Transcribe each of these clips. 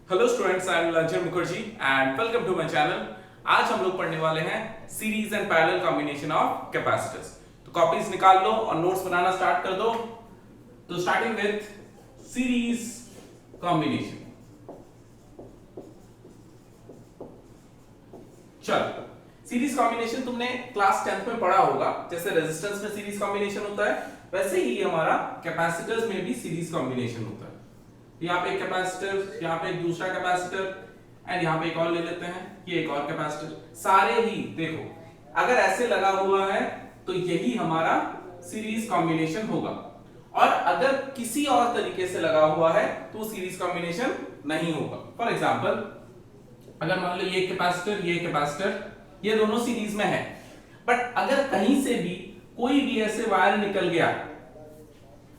Hello students, I am Niranjan Mukherjee and welcome to my channel. आज हम लोग पढ़ने वाले हैं series and parallel combination of capacitors. तो कॉपीज निकाल लो और नोट्स बनाना स्टार्ट कर दो। तो स्टार्टिंग विथ सीरीज कॉम्बिनेशन। चलो, सीरीज कॉम्बिनेशन तुमने क्लास 10th में पढ़ा होगा। जैसे रेजिस्टेंस में सीरीज कॉम्बिनेशन होता है, वैसे ही हमारा कैपेसिटर्स में भी सीरीज कॉम्बिनेशन होता है। यहाँ पे एक कैपेसिटर, यहाँ पे एक दूसरा कैपेसिटर एंड यहाँ पे एक और ले लेते हैं, ये एक और कैपेसिटर। सारे ही देखो, अगर ऐसे लगा हुआ है तो यही हमारा सीरीज कॉम्बिनेशन होगा, और अगर किसी और तरीके से लगा हुआ है तो सीरीज कॉम्बिनेशन नहीं होगा। फॉर एग्जांपल, अगर मान लो ये कैपेसिटर, ये कैपेसिटर, ये दोनों सीरीज में है, बट अगर कहीं से भी कोई भी ऐसे वायर निकल गया,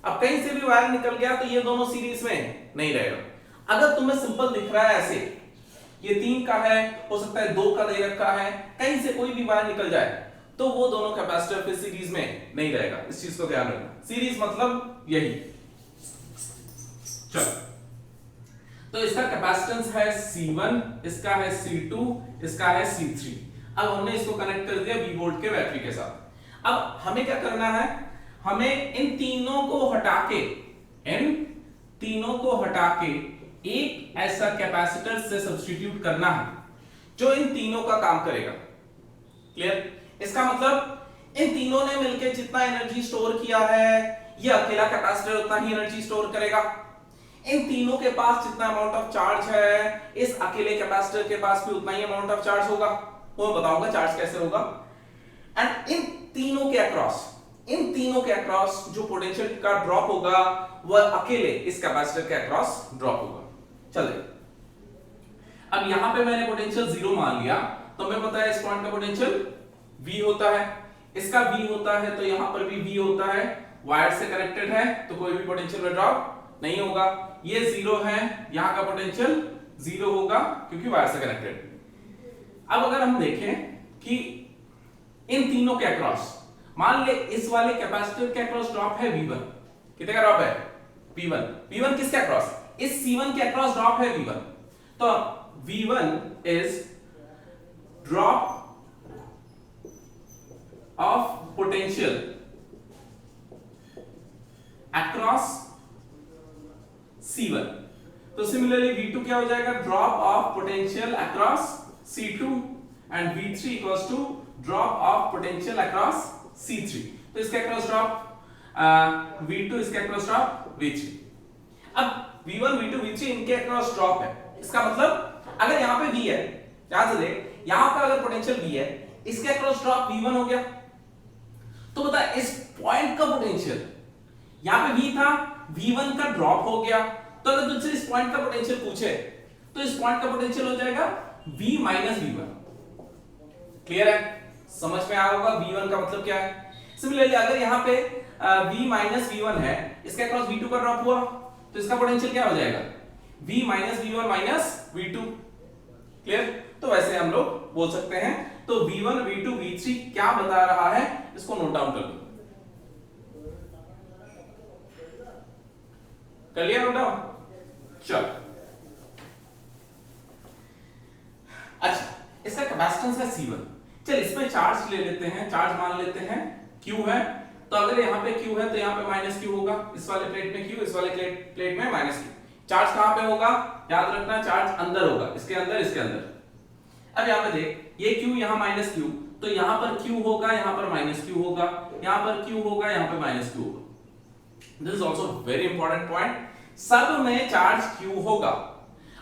अब कहीं से भी वायर निकल गया तो ये दोनों सीरीज में नहीं रहेगा। अगर तुम्हें सिंपल दिख रहा है ऐसे, ये 3 का है, हो सकता है 2 का दे रखा है, कहीं से कोई भी वायर निकल जाए तो वो दोनों कैपेसिटर फिर सीरीज में नहीं रहेगा। इस चीज को ध्यान रखना। सीरीज मतलब यही। चलो, तो इसका कैपेसिटेंस है C1, इसका है C2, इसका है C3। अब हमने इसको कनेक्ट कर दिया V वोल्ट के बैटरी के साथ। अब हमें क्या करना है, हमें इन तीनों को हटा के एक ऐसा कैपेसिटर से सब्स्टिट्यूट करना है जो इन तीनों का काम करेगा। क्लियर? इसका मतलब इन तीनों ने मिलकर जितना एनर्जी स्टोर किया है, ये अकेला कैपेसिटर उतना ही एनर्जी स्टोर करेगा। इन तीनों के पास जितना अमाउंट ऑफ चार्ज है, इस अकेले कैपेसिटर के पास भी उतना ही अमाउंट ऑफ चार्ज होगा। वो मैं बताऊंगा चार्ज कैसे होगा। एंड इन तीनों के अक्रॉस जो पोटेंशियल का ड्रॉप होगा वह अकेले इस कैपेसिटर के अक्रॉस ड्रॉप होगा। चलिए, अब यहां पे मैंने पोटेंशियल 0 मान लिया, तो हमें पता है इस पॉइंट का पोटेंशियल V होता है, इसका V होता है, तो यहां पर भी V होता है। वायर से कनेक्टेड है तो कोई भी पोटेंशियल में ड्रॉप नहीं होगा। ये 0 है, यहां का पोटेंशियल 0 होगा क्योंकि वायर से कनेक्टेड। अब अगर हम देखें कि इन तीनों के अक्रॉस, मान ले इस वाले कैपेसिटर के अक्रॉस ड्रॉप है V1। कितने का ड्रॉप है? V1। V1 किसके अक्रॉस? इस C1 के अक्रॉस ड्रॉप है V1। तो V1 is drop of potential across C1। तो सिमिलरली V2 क्या हो जाएगा? Drop of potential across C2 and V3 equals to drop of potential across C3। तो इसके अक्रॉस ड्रॉप V2, इसके अक्रॉस ड्रॉप V3। अब V1, V2, V3 इनके across drop है। इसका मतलब अगर यहां पे V है, ध्यान से देख, यहां पर अगर पोटेंशियल V है, इसके अक्रॉस ड्रॉप V1 हो गया, तो बता इस पॉइंट का पोटेंशियल, यहां पे V था, V1 का ड्रॉप हो गया, तो अगर तुझसे इस पॉइंट का पोटेंशियल पूछे तो इस पॉइंट का पोटेंशियल हो जाएगा V माइनस V1। क्लियर है? समझ में आया होगा V1 का मतलब क्या है। सिमिलरली अगर यहां पे V माइनस V1 है, इसके अक्रॉस V2 का ड्रॉप हुआ, तो इसका पोटेंशियल क्या हो जाएगा? V minus V1 minus V2। Clear? तो वैसे हम लोग बोल सकते हैं। तो V1, V2, V3 क्या बता रहा है, इसको नोट डाउन कर लो। कर लिया नोट डाउन? चलो, अच्छा, इसका कैपेसिटेंस है C1। चल, इसमें चार्ज ले लेते हैं, चार्ज मान लेते हैं Q है। तो अगर यहाँ पे Q है तो यहाँ पे माइनस Q होगा। इस वाले प्लेट में Q, इस वाले प्लेट में माइनस Q। चार्ज कहां पे होगा? याद रखना, चार्ज अंदर होगा, इसके अंदर। अब यहाँ पे देख, ये Q, यहाँ माइनस Q, तो यहाँ पर Q होगा, यहाँ पर माइनस Q होगा, यहाँ पर Q होगा, यहाँ पे माइनस Q होगा। This is also very important point. सब में चार्ज Q होगा।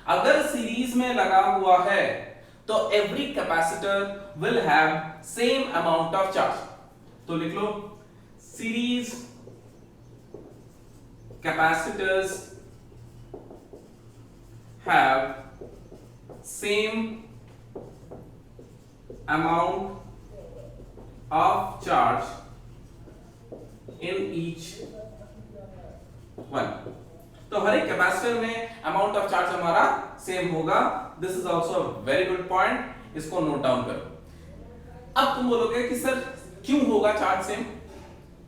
अगर सीरीज में लगा हुआ है तो every capacitor will have same amount of charge. तो लिख लो, series capacitors have same amount of charge in each one। तो हर एक कैपेसिटर में अमाउंट ऑफ चार्ज हमारा सेम होगा। This is also very good point, इसको नोट डाउन करो। अब तुम बोलोगे कि सर क्यों होगा चार्ज सेम?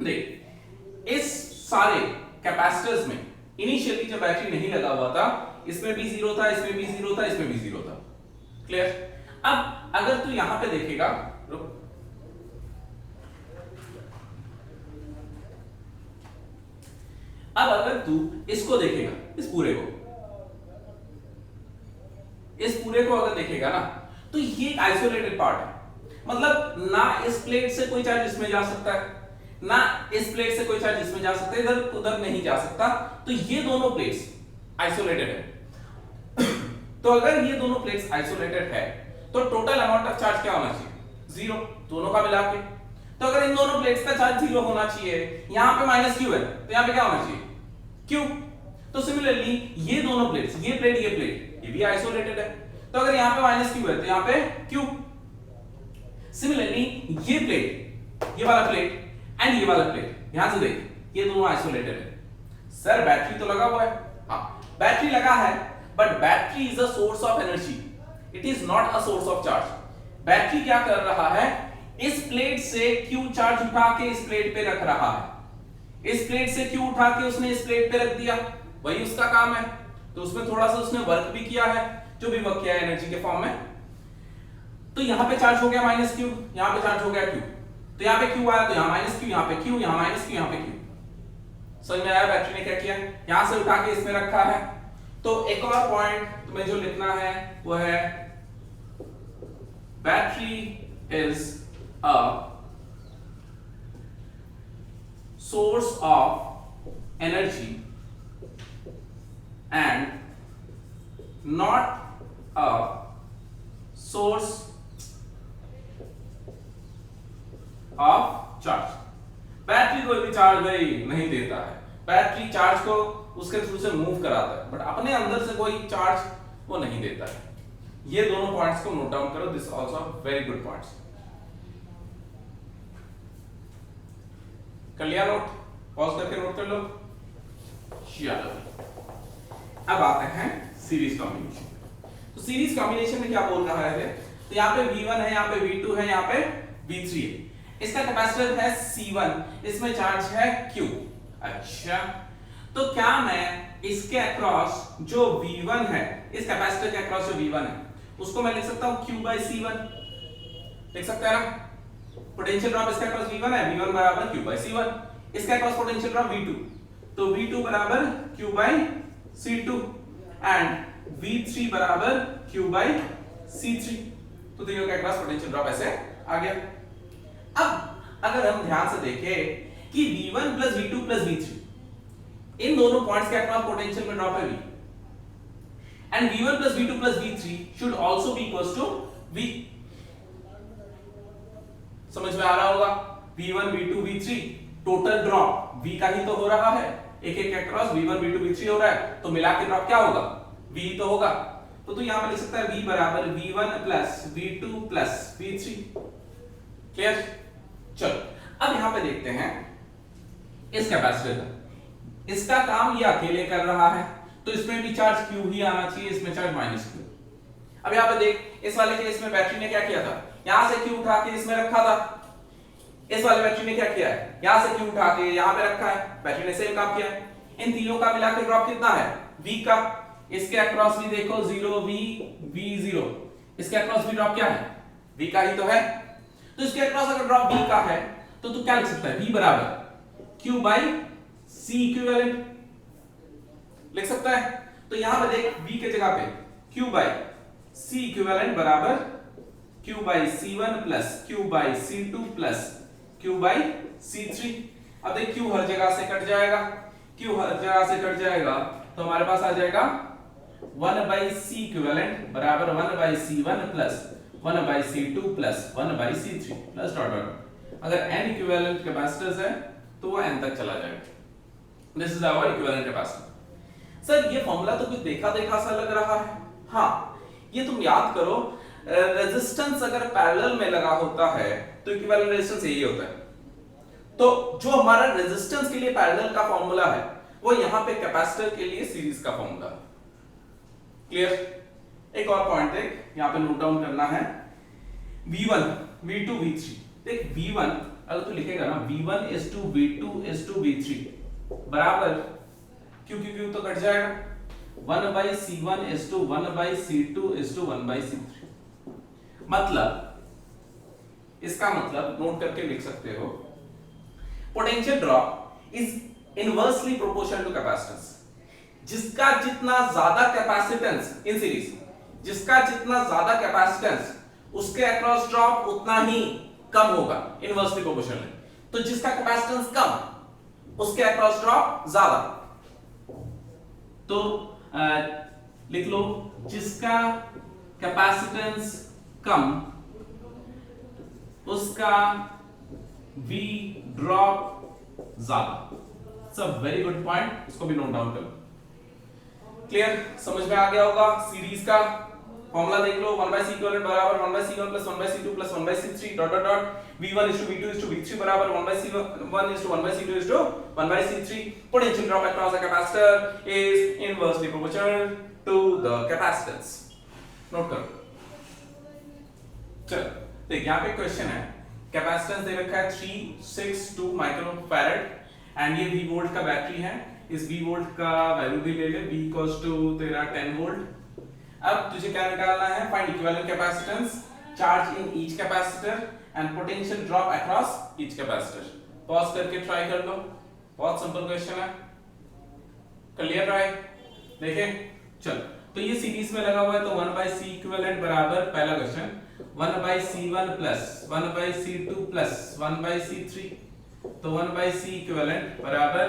देख, इस सारे कैपेसिटर्स में इनिशियली जब बैटरी नहीं लगा हुआ था, इसमें भी 0 था, इसमें भी 0 था, इसमें भी 0 था। क्लियर? अब अगर तू यहां पे देखेगा, अब अगर तू इसको देखेगा, इस पूरे को अगर देखेगा ना, तो ये एक आइसोलेटेड पार्ट है। मतलब ना इस प्लेट से कोई चार्ज इसमें जा सकता है, ना इस प्लेट से कोई चार्ज इसमें जा सकता है, इधर उधर नहीं जा सकता। तो ये दोनों प्लेट्स आइसोलेटेड है। तो अगर ये दोनों प्लेट्स आइसोलेटेड है तो टोटल अमाउंट ऑफ चार्ज क्या होना चाहिए? 0, दोनों का मिला के। तो अगर इन दोनों प्लेट्स का चार्ज 0 होना चाहिए, यहां पे माइनस क्यू है, तो यहां पे क्या होना चाहिए? क्यू। तो सिमिलरली ये दोनों प्लेट्स, ये प्लेट, ये भी आइसोलेटेड है। तो अगर यहां पे माइनस क्यू है तो यहां पे क्यू। सिमिलरली ये प्लेट, ये वाला प्लेट एंड ये वाला प्लेट, यहां से देख, ये दोनों आइसोलेटेड है। सर बैटरी तो लगा हुआ है। हाँ, बैटरी लगा है, but battery is a source of energy, it is not a source of charge. Battery क्या कर रहा है? इस प्लेट से क्यू चार्ज उठा के इस प्लेट पे रख रहा है। इस प्लेट से क्यू उठा के उसने इस प्लेट पे रख दिया, वही उसका काम है। तो उसमें थोड़ा सा उसने वर्क भी किया है, जो भी वर्क किया है एनर्जी के फॉर्म में। तो यहां पे चार्ज हो गया माइनस क्यू, यहां पे चार्ज हो गया क्यू। तो यहां पे क्यू आया तो यहां माइनस क्यू, यहां पे क्यू, यहां माइनस क्यू, यहां पे क्यू। समझ में आया बैटरी ने क्या किया? यहां से उठा के इसमें रखा है। तो एक और पॉइंट तुम्हें जो लिखना है वो है battery is a source of energy and not a source of charge. Battery कोई भी चार्ज भाई नहीं देता है, बैटरी चार्ज को उसके थ्रू से मूव कराता है, बट अपने अंदर से कोई चार्ज वो नहीं देता है। ये दोनों पॉइंट्स को नोट डाउन करो, this also very good points. कर लिया नोट? पॉज करके नोट कर लो। चलो अब आते हैं सीरीज कॉम्बिनेशन। तो सीरीज कॉम्बिनेशन में क्या बोल रहा है? तो यहाँ पे V1 है, यहाँ पे V2 है, यहाँ पे V3 है। इसका कैपेसिटर है C1, इसमें चार्ज है Q। अच्छा, तो क्या मैं इसके अक्रॉस जो V1 है, इस कैपेसिटर के अक्रॉस जो V1 है, उसको मैं लिख सकता हूं Q by C1। लिख सकते हैं ना? पोटेंशियल ड्रॉप इसके अक्रॉस V1 है, V1 बराबर Q by C1। इसके अक्रॉस पोटेंशियल ड्रॉप V2, तो V2 बराबर Q by C2 and V3 बराबर Q by C3। तो तीनों के अक्रॉस पोटेंशियल ड्रॉप ऐसे आ गया। अब अगर हम ध्यान से देखें कि V1 plus V2 plus V3, इन दोनों पॉइंट्स के अक्रॉस पोटेंशियल में ड्रॉप है V, and V1 plus V2 plus V3 should also be equals to V। समझ में आ रहा होगा? V1 V2 V3 total drop V का ही तो हो रहा है, एक एक के अक्रॉस V1 V2 V3 हो रहा है, तो मिला के ड्रॉप क्या होगा? V तो होगा। तो तू यहां पे लिख सकता है V बराबर V1 plus V2 plus V3। Clear? चलो अब यहां पे देखते हैं इस कैपेसिटर का, इसका काम ये अकेले कर रहा है, तो इसमें भी चार्ज Q ही आना चाहिए, इसमें चार्ज माइनस Q। अब यहां पे देख, इस वाले केस में बैटरी ने क्या किया था? यहां से Q उठा के इसमें रखा था। इस वाले बैटरी ने क्या किया है? यहां से Q उठा के यहां पे रखा है। बैटरी ने सेम काम किया। इन तीनों का मिलाकर ड्रॉप कितना है? V का। इसके अक्रॉस भी देखो 0 V V0, इसके अक्रॉस भी ड्रॉप क्या है? V का ही तो है। तो इसके अक्रॉस अगर ड्रॉप V का है तो तू क्या लिख सकता है? V बराबर Q by C इक्विवेलेंट लिख सकता है। तो यहां पे देख, V के जगह पे Q by C इक्विवेलेंट बराबर Q by C1 plus Q by C2 plus Q by C3। अब देख Q हर जगह से कट जाएगा, Q हर जगह से कट जाएगा, तो हमारे पास आ जाएगा 1 by C इक्विवेलेंट बराबर 1 by C1 plus 1 by C2 plus 1 by C3 plus dot dot. अगर n इक्विवेलेंट कैपेसिटर्स है तो वो n तक चला जाएगा। This is our equivalent capacitor. Sir ये फॉर्मूला तो कुछ देखा देखा सा लग रहा है। हाँ, ये तुम याद करो, रेजिस्टेंस अगर पैरेलल में लगा होता है तो इक्विवेलेंट रेजिस्टेंस यही होता है। तो जो हमारा रेजिस्टेंस के लिए पैरेलल का फॉर्मूला है वो यहां पे कैपेसिटर के लिए सीरीज का फॉर्मूला है। क्लियर? एक और पॉइंट देख, यहां पे नोट डाउन करना है। V1 V2 V3, देख V1 अगर तू लिखेगा ना V1 is to V2 is to V3 बराबर Q Q Q तो कट जाएगा, 1/C1 is to 1/C2 is to 1/C3। मतलब इसका मतलब नोट करके लिख सकते हो, potential drop is inversely proportional to capacitance. जिसका जितना ज्यादा कैपेसिटेंस इन सीरीज, जिसका जितना ज्यादा कैपेसिटेंस उसके अक्रॉस ड्रॉप उतना ही कम होगा, इनवर्सली प्रोपोर्शनल। तो जिसका कैपेसिटेंस कम उसके अक्रॉस ड्रॉप ज्यादा। तो लिख लो, जिसका कैपेसिटेंस कम उसका V ड्रॉप ज्यादा। सब वेरी गुड पॉइंट, इसको भी नोट डाउन कर लो। क्लियर, समझ में आ गया होगा। सीरीज का फॉर्मूला देख लो, 1/C इक्विवेलेंट बराबर 1/C1 + 1/C2 + 1/C3 dot dot dot V1 = V2 = V3 बराबर 1/C1 = 1/C2 = 1/C3। Potential drop across a capacitor is inversely proportional to the capacitance. Note करो। चलो देख, यहाँ पे क्वेश्चन है, कैपेसिटेंस दे रखा है 362 माइक्रोफैराड एंड ये V वोल्ट का बैटरी है। इस V वोल्ट का वैल्यू भी ले ले, V = तेरा 10 वोल्ट। अब तुझे क्या निकालना है, find equivalent capacitance, charge in each capacitor and potential drop across each capacitor. Pause करके ट्राई कर लो, बहुत सिंपल क्वेश्चन है, कर लिया ट्राई। देखें, चल तो ये सीरीज में लगा हुआ है, तो 1/C इक्विवेलेंट बराबर, पहला क्वेश्चन 1/C1 + 1/C2 + 1/C3, तो 1/C इक्विवेलेंट बराबर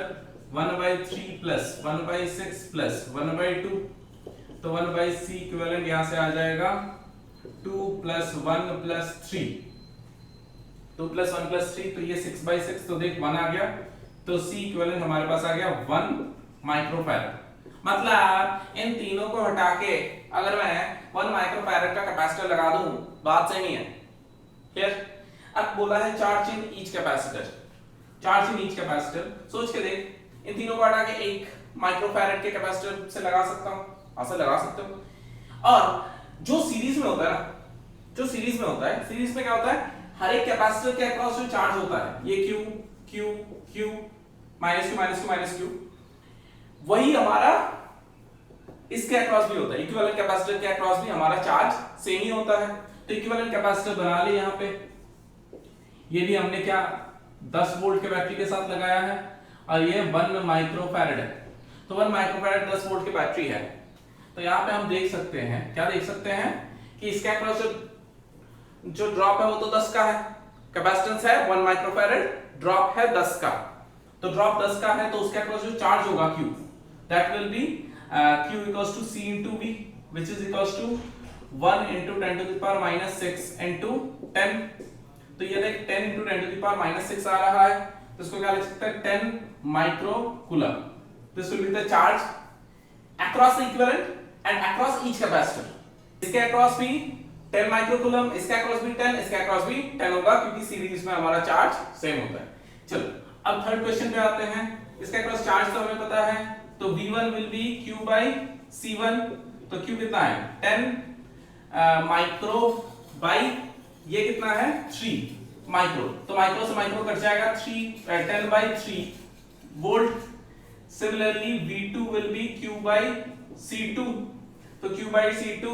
1/3 + 1/6 + 1/2, तो 1/C इक्विवेलेंट यहां से आ जाएगा 2 + 1 + 3, 2 + 1 + 3, तो ये 6/6, तो देख 1 आ गया, तो C इक्विवेलेंट हमारे पास आ गया 1 माइक्रोफैराड। मतलब इन तीनों को हटा के अगर मैं 1 माइक्रोफैराड का कैपेसिटर लगा दूं, बात सही है। क्लियर। अब बोला है charge in each capacitor, charge in each capacitor, सोच के देख, इन तीनों को हटा के 1 माइक्रोफैराड के कैपेसिटर से लगा सकता हूं, ऐसा लगा सकते हो। और जो सीरीज में होता है ना, जो सीरीज में होता है, सीरीज में क्या होता है, हर एक कैपेसिटर के अक्रॉस जो चार्ज होता है, ये Q Q Q -Q -Q, वही हमारा इसके अक्रॉस भी होता है, इक्विवेलेंट कैपेसिटर के अक्रॉस भी हमारा चार्ज सेम ही होता है। तो इक्विवेलेंट कैपेसिटर बना लिए यहाँ पे, ये भी हमने क्या 10 वोल्ट के बैटरी के साथ लगाया है, और ये 1 माइक्रोफैराड है, तो 1 माइक्रोफैराड 10 वोल्ट की बैटरी है। तो यहाँ पे हम देख सकते हैं, क्या देख सकते हैं कि इसके अक्रॉस जो ड्रॉप है वो तो 10 का है, कैपेसिटेंस है 1 माइक्रोफैराड, ड्रॉप है 10 का, तो ड्रॉप 10 का है, तो उसके अक्रॉस जो चार्ज होगा Q, that will be Q = C × V, which is equals to 1 × 10⁻⁻6 into 10। तो ये देख 10 × 10⁻⁻6 आ रहा है, तो इसको क्या लिख सकते हैं, 10 microcoulomb. This will be the charge across the equivalent and across each capacitor। इसके अक्रॉस भी 10 माइक्रोकूलम, इसके अक्रॉस भी 10, इसके अक्रॉस भी 10 होगा, क्योंकि सीरीज में हमारा चार्ज सेम होता है। चलो अब थर्ड क्वेश्चन पे आते हैं। इसके अक्रॉस चार्ज तो हमें पता है, तो V1 will be Q/C1, तो Q कितना है 10 माइक्रो बाई ये कितना है 3 माइक्रो, तो माइक्रो से माइक्रो कट जाएगा, 10/3 volt. Similarly V2 will be Q/C2, तो Q/C2,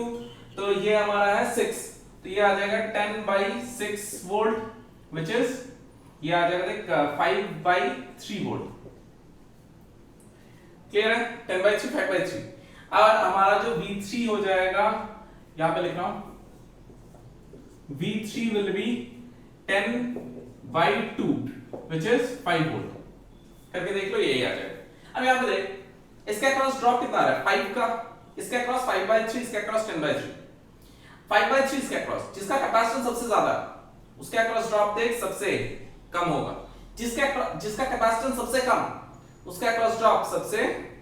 तो ये हमारा है 6, तो ये आ जाएगा 10/6 वोल्ट, which is ये आ जाएगा देख 5/3 वोल्ट। क्लियर है, 10/3 5/3। और हमारा जो V3 हो जाएगा, यहां पे लिख रहा हूं, V3 will be 10/2 which is 5 volt, करके देख लो यही आ जाएगा। अब यहां पे देख, इसके अक्रॉस ड्रॉप कितना आ रहा है 5 का, इसके अक्रॉस 5/3, इसके अक्रॉस 10/3, 5/3 इसके अक्रॉस, जिसका कैपेसिटेंस सबसे ज्यादा उसके अक्रॉस ड्रॉप देख सबसे कम होगा, जिसका कैपेसिटेंस सबसे कम उसका अक्रॉस ड्रॉप सबसे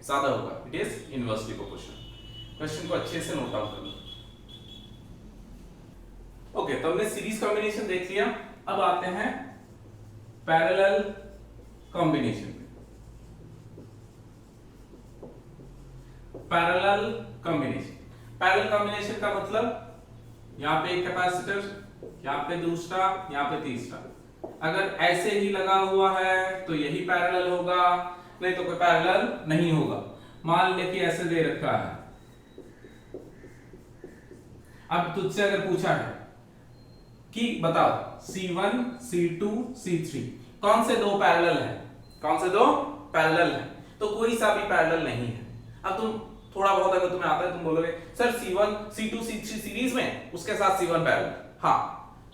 ज्यादा होगा। It is inversely proportional. Question को अच्छे से नोट डाउन कर लो। ओके, तो हमने सीरीज कॉम्बिनेशन देख लिया, अब आते हैं पैरेलल कॉम्बिनेशन पे। पैरेलल कॉम्बिनेशन का मतलब यहाँ पे एक कैपेसिटर, यहाँ पे दूसरा, यहाँ पे तीसरा। अगर ऐसे ही लगा हुआ है तो यही पैरेलल होगा, नहीं तो कोई पैरेलल नहीं होगा। मान ले कि ऐसे दे रखा है। अब तुझसे अगर पूछा है कि बताओ C1 C2 C3 कौन से दो पैरेलल है, कौन से दो पैरेलल है, तो कोई सा भी पैरेलल नहीं है। अब तुम थोड़ा बहुत अगर तुम्हें आता है तुम बोलोगे sir C1 C2 C3 series में उसके साथ C1 पैरेलल, हाँ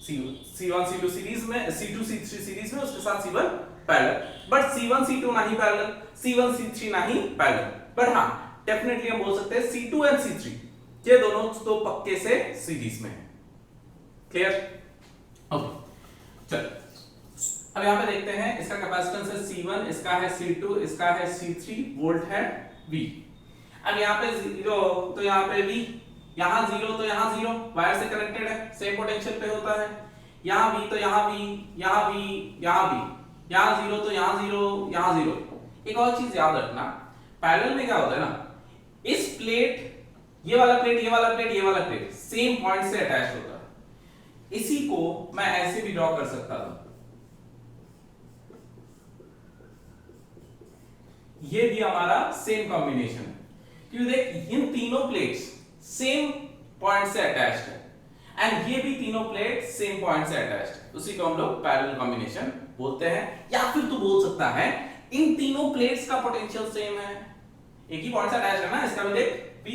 C1 C2 सीरीज में C2 C3 सीरीज में उसके साथ C1 parallel, but C1 C2 नहीं पैरेलल, C1 C3 नहीं पैरेलल, बट हाँ डेफिनेटली हम बोल सकते हैं C2 एंड C3 ये दोनों तो पक्के से सीरीज में है। क्लियर? ओके चल अब यहां पे देखते हैं इसका कैपेसिटेंस है C1, इसका है C2, इसका है C3, वोल्ट है V। अब यहां पे 0 तो यहां पे V, यहां 0 तो यहां 0, वायर से कनेक्टेड है, सेम पोटेंशियल पे होता है। यहां V तो यहां V, यहां V, यहां V, यहां 0 तो यहां 0, यहां 0। एक और चीज याद रखना, पैरेलल में क्या होता है ना, इस प्लेट ये वाला प्लेट ये वाला प्लेट ये वाला प्लेट सेम पॉइंट से अटैच होता है। इसी को मैं ऐसे भी ड्रॉ कर सकता था, ये भी हमारा सेम कॉम्बिनेशन है क्योंकि देख इन तीनों प्लेट्स सेम पॉइंट से अटैच्ड है एंड ये भी तीनों प्लेट सेम पॉइंट से अटैच्ड है, उसी को हम लोग पैरेलल कॉम्बिनेशन बोलते हैं। या फिर तू बोल सकता है इन तीनों प्लेट्स का पोटेंशियल सेम है, एक ही पॉइंट से अटैच्ड है ना, इसका भी देख P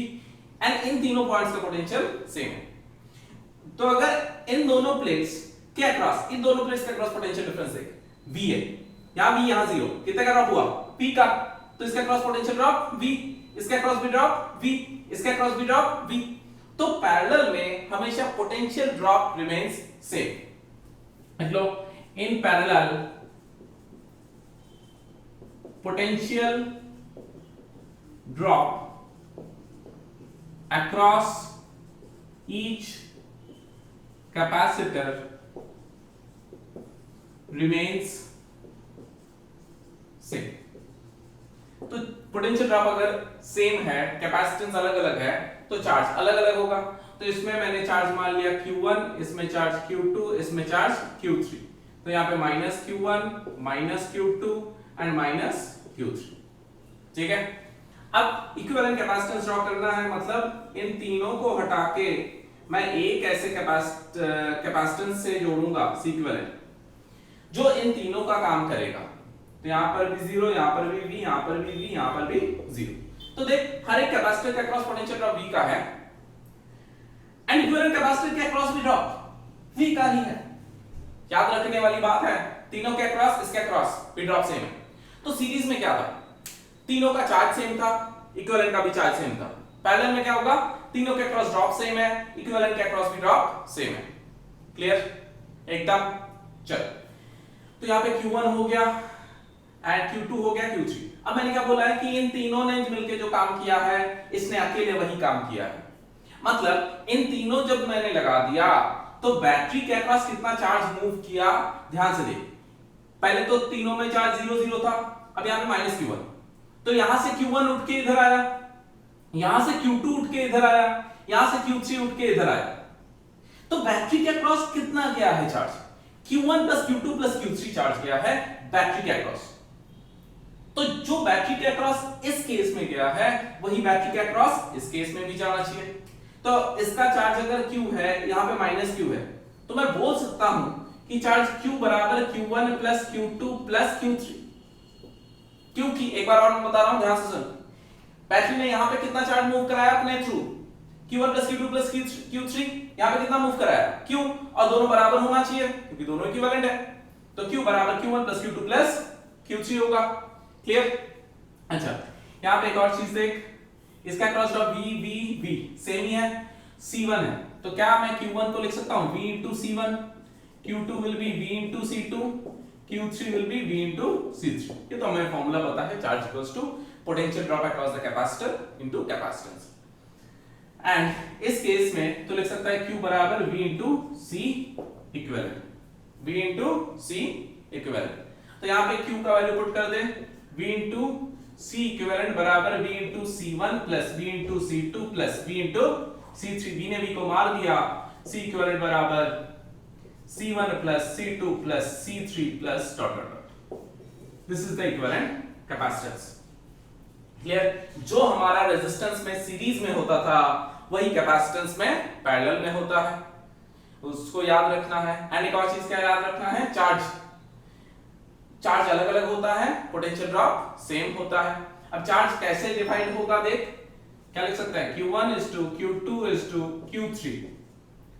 एंड इन तीनों पॉइंट्स का पोटेंशियल सेम है। तो अगर इन दोनों प्लेट्स के अक्रॉस, इन दोनों प्लेट्स के अक्रॉस पोटेंशियल डिफरेंस देख, V है, यहां V यहां 0, कितने का ड्रॉप हुआ P का, तो इसका क्रॉस पोटेंशियल ड्रॉप V, इसका क्रॉस भी ड्रॉप V, इसका क्रॉस भी ड्रॉप V। तो पैरेलल में हमेशा पोटेंशियल ड्रॉप रिमेंस सेम। लिख लो in parallel potential drop across each capacitor remains same। तो पोटेंशियल ड्रॉप अगर सेम है, कैपेसिटेंस अलग अलग है, तो चार्ज अलग अलग होगा। तो इसमें मैंने चार्ज मान लिया Q1, इसमें चार्ज Q2, इसमें चार्ज Q3, तो यहाँ पे -Q1 -Q2 एंड -Q3। ठीक है, अब इक्विवेलेंट कैपेसिटेंस ड्रॉ करना है, मतलब इन तीनों को हटा के मैं एक ऐसे कैपेसिटेंस से जोड़ूंगा C इक्विवेलेंट जो इन तीनों का काम करेगा। तो यहां पर भी 0, यहां पर भी V, यहां पर भी V, यहां पर भी 0। तो देख हर एक कैपेसिटर के अक्रॉस पोटेंशियल ड्रॉप V का है एंड इक्विवेलेंट कैपेसिटर के अक्रॉस भी ड्रॉप V का ही है। याद रखने वाली बात है, तीनों के अक्रॉस इसके अक्रॉस भी ड्रॉप सेम है। तो सीरीज में क्या था, तीनों का चार्ज सेम था, इक्विवेलेंट का भी चार्ज सेम था। पैरेलल में क्या होगा, तीनों के अक्रॉस ड्रॉप सेम है, इक्विवेलेंट के अक्रॉस भी ड्रॉप सेम है। क्लियर एकदम? चल तो यहां पे Q1 हो गया एंड Q2 हो गया Q3। अब मैंने क्या बोला है कि इन तीनों ने मिलकर जो काम किया है इसने अकेले वही काम किया है। मतलब इन तीनों जब मैंने लगा दिया तो बैटरी के अक्रॉस कितना चार्ज मूव किया, ध्यान से देख। पहले तो तीनों में चार्ज 0 0 था, अब यहां पे -Q1, तो यहां से Q1 उठ के इधर आया, यहां से Q2 उठ के इधर आया, यहां से Q3 उठ के इधर आया। तो बैटरी के अक्रॉस कितना गया है charge, Q1 + Q2 + Q3 charge गया है बैटरी के अक्रॉस। तो जो बैटरी के अक्रॉस इस केस में गया है वही बैटरी के अक्रॉस इस केस में भी जाना चाहिए। तो इसका चार्ज अगर Q है, यहां पे -Q है, तो मैं बोल सकता हूं कि चार्ज Q बराबर Q1 + Q2 + Q3। क्योंकि एक बार और मैं बता रहा हूं, ध्यान से सुन। बैटरी ने यहां पे कितना चार्ज मूव कराया अपने थ्रू, Q1 + Q2 + Q3, यहां पे कितना मूव कराया Q, और दोनों बराबर होना चाहिए क्योंकि दोनों इक्विवेलेंट है। तो Q बराबर Q1 + Q2 + Q3 होगा। क्लियर? अच्छा यहां पे एक और चीज देख, इसका क्रॉस ड्रॉप V सेम ही है, C1 है, तो क्या मैं Q1 को लिख सकता हूं V * C1, Q2 will be V * C2, Q3 will be V * C3। ये तो हमें फॉर्मूला पता है, charge equals to potential drop across the capacitor into capacitance. And इस केस में तो लिख सकता है Q बराबर V * C equivalent, V * C equivalent. तो यहां पे Q का वैल्यू पुट कर दे, V * C इक्विवेलेंट बराबर V * C1 + V * C2 + V * C3। V ने V को मार दिया, C इक्विवेलेंट बराबर C1 + C2 + C3 + ... This is the equivalent capacitance। Clear? जो हमारा रेजिस्टेंस में सीरीज में होता था वही कैपेसिटेंस में पैरेलल में होता है, उसको याद रखना है। एंड एक और चीज क्या याद रखना है, चार्ज अलग अलग होता है, पोटेंशियल ड्रॉप सेम होता है। अब चार्ज कैसे डिफाइंड होगा, देख क्या लिख सकते हैं, Q1 is to Q2 is to Q3,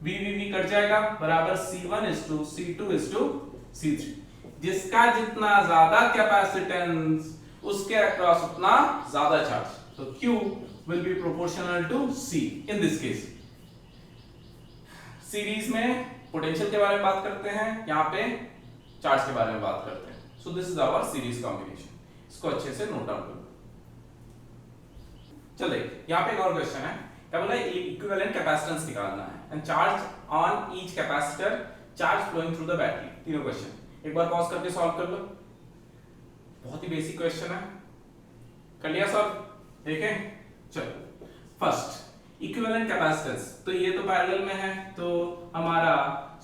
V cut जाएगा, बराबर C1 is to C2 is to C3। जिसका जितना ज्यादा कैपेसिटेंस उसके अक्रॉस उतना ज्यादा चार्ज, तो Q will be proportional to C in this case। Series में पोटेंशियल के बारे में बात करते हैं, यहाँ पे चार्ज के बारे में बात करते हैं। So this is our series combination, इसको अच्छे से नोट डाउन करो। चलिए यहाँ पे एक और क्वेश्चन है, क्या बोला, इक्विवेलेंट कैपेसिटेंस निकालना है and charge on each capacitor, charge flowing through the battery. तीनों क्वेश्चन एक बार पॉज करके सॉल्व कर लो, बहुत ही बेसिक क्वेश्चन है, कर लिया सॉल्व, देखें। चलो फर्स्ट इक्विवेलेंट कैपेसिटेंस, तो ये तो पैरेलल में है, तो हमारा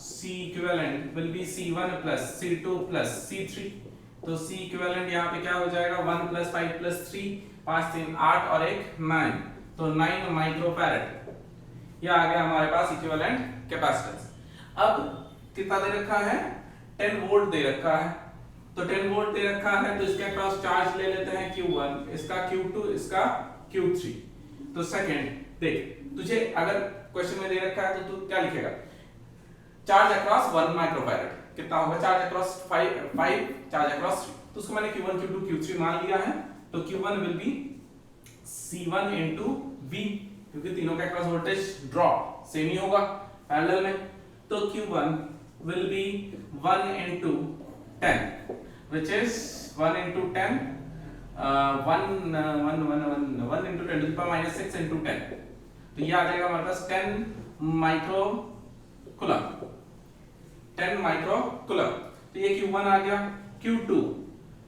C equivalent will be C1 plus C2 plus C3। तो C इक्विवेलेंट यहाँ पे क्या हो जाएगा, 1 प्लस 5 प्लस 3, 5 3 8 और 1 9, तो 9 माइक्रोफैरड। यह आ गया हमारे पास इक्विवेलेंट कैपेसिटेंस। अब कितना दे रखा है, 10 वोल्ट दे रखा है, तो 10 वोल्ट दे रखा है, तो इसके अक्रॉस चार्ज ले लेते हैं Q1, इसका Q2, इसका Q3। तो सेकंड देख, तुझे अगर क्वेश्चन में दे रखा है तो तू क्या लिखेगा, चार्ज अक्रॉस 1 माइक्रोफैरड, कितना होगा, चार्ज अक्रॉस 5, चार्ज अक्रॉस 3, तो उसको मैंने Q1 Q2 Q3 मान लिया है। तो Q1 will B C1 into V, क्योंकि तीनों का अक्रॉस वोल्टेज ड्रॉप सेम ही होगा पैरेलल में, तो Q1 will be 1 into 10, which is 1 into 10, 1 into 10 to the power minus 6 into 10, तो ये आ जाएगा हमारे पास 10 माइक्रोकूलम, 10 माइक्रोकूलम। तो ये Q1 आ गया। Q2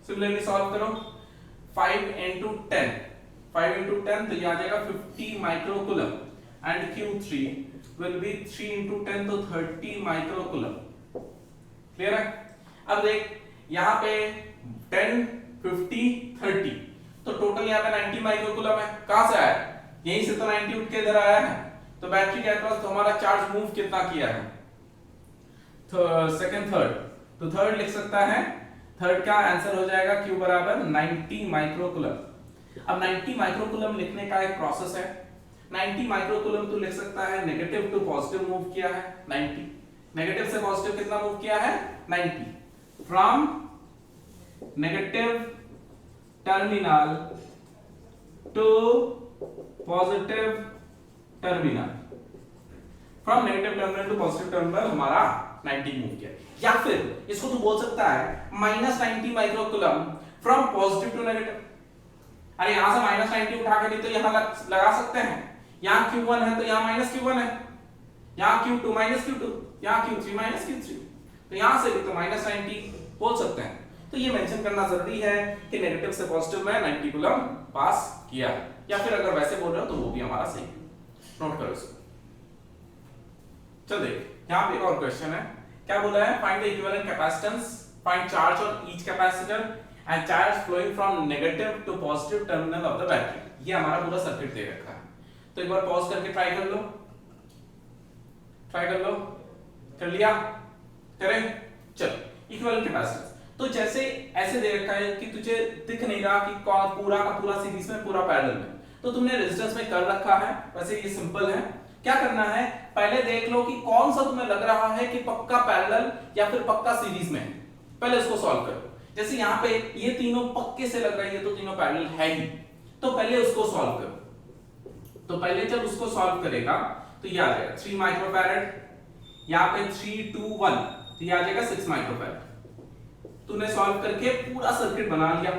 सिमिलरली सॉल्व करो, 5 into 10, 5 into 10, तो ये आ जाएगा 50 microcoulomb, and Q3 will be 3 into 10, तो 30 माइक्रोकूलम। क्लियर है? अब देख यहाँ पे 10, 50, 30, तो टोटल यहाँ पे 90 माइक्रोकूलम है। कहां से आया, यहीं से तो 90 उठ के इधर आया है, तो बैटरी के अक्रॉस तो हमारा चार्ज मूव कितना किया है, सेकंड थर्ड, तो थर्ड लिख सकता है, थर्ड का आंसर हो जाएगा Q बराबर 90 माइक्रोकूलम। अब 90 माइक्रोकूलम लिखने का एक प्रोसेस है, 90 माइक्रोकूलम तो लिख सकता है नेगेटिव टू पॉजिटिव मूव किया है 90, नेगेटिव से पॉजिटिव कितना मूव किया है 90, from negative terminal to positive terminal, from negative terminal to positive terminal हमारा 90 मूव किया। या फिर इसको तू बोल सकता है minus 90 microcoulomb from positive to negative. अरे यहां से माइनस 90 उठा के भी तो यहां लगा सकते हैं, यहाँ Q1 है तो यहाँ माइनस Q1 है, यहाँ Q2 माइनस Q2, यहाँ Q3 माइनस Q3, तो यहाँ से भी तो माइनस 90 बोल सकते हैं। तो ये मेंशन करना जरूरी है कि नेगेटिव से पॉजिटिव में 90 कूलम पास किया, या फिर अगर वैसे बोल रहे हो तो वो भी हमारा सही है, नोट करो इसको। चल देख यहाँ पे एक और क्वेश्चन है, क्या बोला है, find the equivalent capacitance, find charge on each capacitor and charge flowing from negative to positive terminal of the battery. ये हमारा पूरा सर्किट दे रखा है, तो एक बार पॉज करके ट्राई कर लो, कर लिया, करें। चल इक्विवेलेंट कैपेसिटेंस, तो जैसे ऐसे दे रखा है कि तुझे दिख नहीं रहा कि पूरा का पूरा सीरीज में पूरा पैरेलल में, तो तुमने रेजिस्टेंस में कर रखा है, वैसे ये सिंपल है। क्या करना है, पहले देख लो कि कौन सा तुम्हें लग रहा है कि पक्का पैरेलल या फिर पक्का सीरीज में है, पहले उसको सॉल्व करो। जैसे यहाँ पे ये तीनों पक्के से लग रहा है, ये तो तीनों पैरेलल है ही, तो पहले उसको सॉल्व करो। तो पहले जब उसको सॉल्व करेगा तो ये आ जाएगा 3 माइक्रोफैरड, यहाँ पे 3 2 1, तो ये आ जाएगा 6 माइक्रोफैरड। तूने सॉल्व करके पूरा सर्किट बना लिया।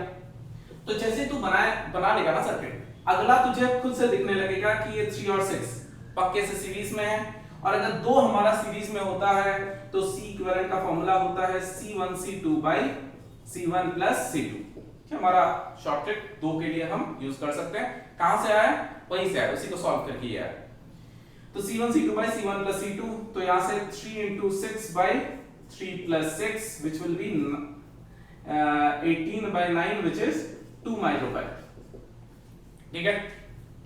तो जैसे तू बना लेगा ना सर्किट, अगला तुझे खुद से दिखने लगेगा कि ये 3 और 6 पक्के से सीरीज में है, और अगर दो हमारा सीरीज में होता है तो C इक्विवेलेंट का फॉर्मूला होता है C1 C2 by C1 plus C2। हमारा शॉर्टकट 2 के लिए हम यूज कर सकते हैं। कहां से आया, वहीं से आया, उसी को सॉल्व करके ये आया। तो C1 C2 by C1 plus C2, तो यहां से 3 into 6 by 3 plus 6 which will be 18 by 9 which is 2 microfarad. ठीक है,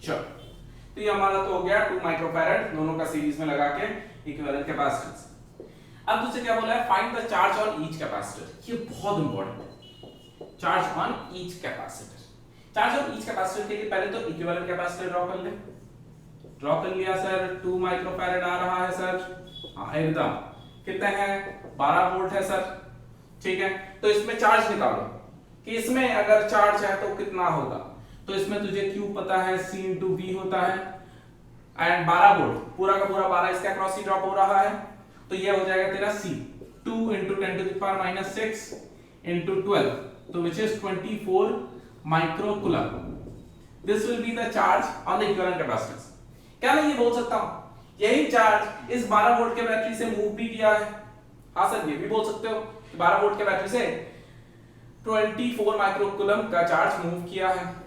चलो तो ये हमारा तो हो गया 2 माइक्रोफैरड दोनों का सीरीज में लगा के इक्विवेलेंट कैपेसिटेंस। अब तुझसे क्या बोला है, find the charge on each capacitor. ये बहुत इंपॉर्टेंट है, charge on each capacitor. Charge on each capacitor के लिए पहले तो इक्विवेलेंट कैपेसिटर ड्रॉ कर ले। ड्रॉ कर लिया सर, 2 माइक्रोफैरड आ रहा है सर, हाँ एकदम, कितने हैं 12 वोल्ट है सर, ठीक है। तो इसमें चार्ज निकालो कि इसमें अगर चार्ज है तो कितना होगा, तो इसमें तुझे Q पता है, C into V होता है एंड 12 वोल्ट, पूरा का पूरा 12 इसके अक्रॉस ही ड्रॉप हो रहा है, तो ये हो जाएगा तेरा C 2 into 10 to the power -6 into 12, तो which is 24 microcoulomb. This will be the charge on the equivalent capacitance. क्या मैं ये बोल सकता हूँ यही चार्ज इस 12 वोल्ट के बैटरी से मूव भी किया है? हाँ सर, ये भी बोल सकते हो कि 12 वोल्ट के बैटरी से 24 माइक्रोकूलम का चार्ज मूव किया है।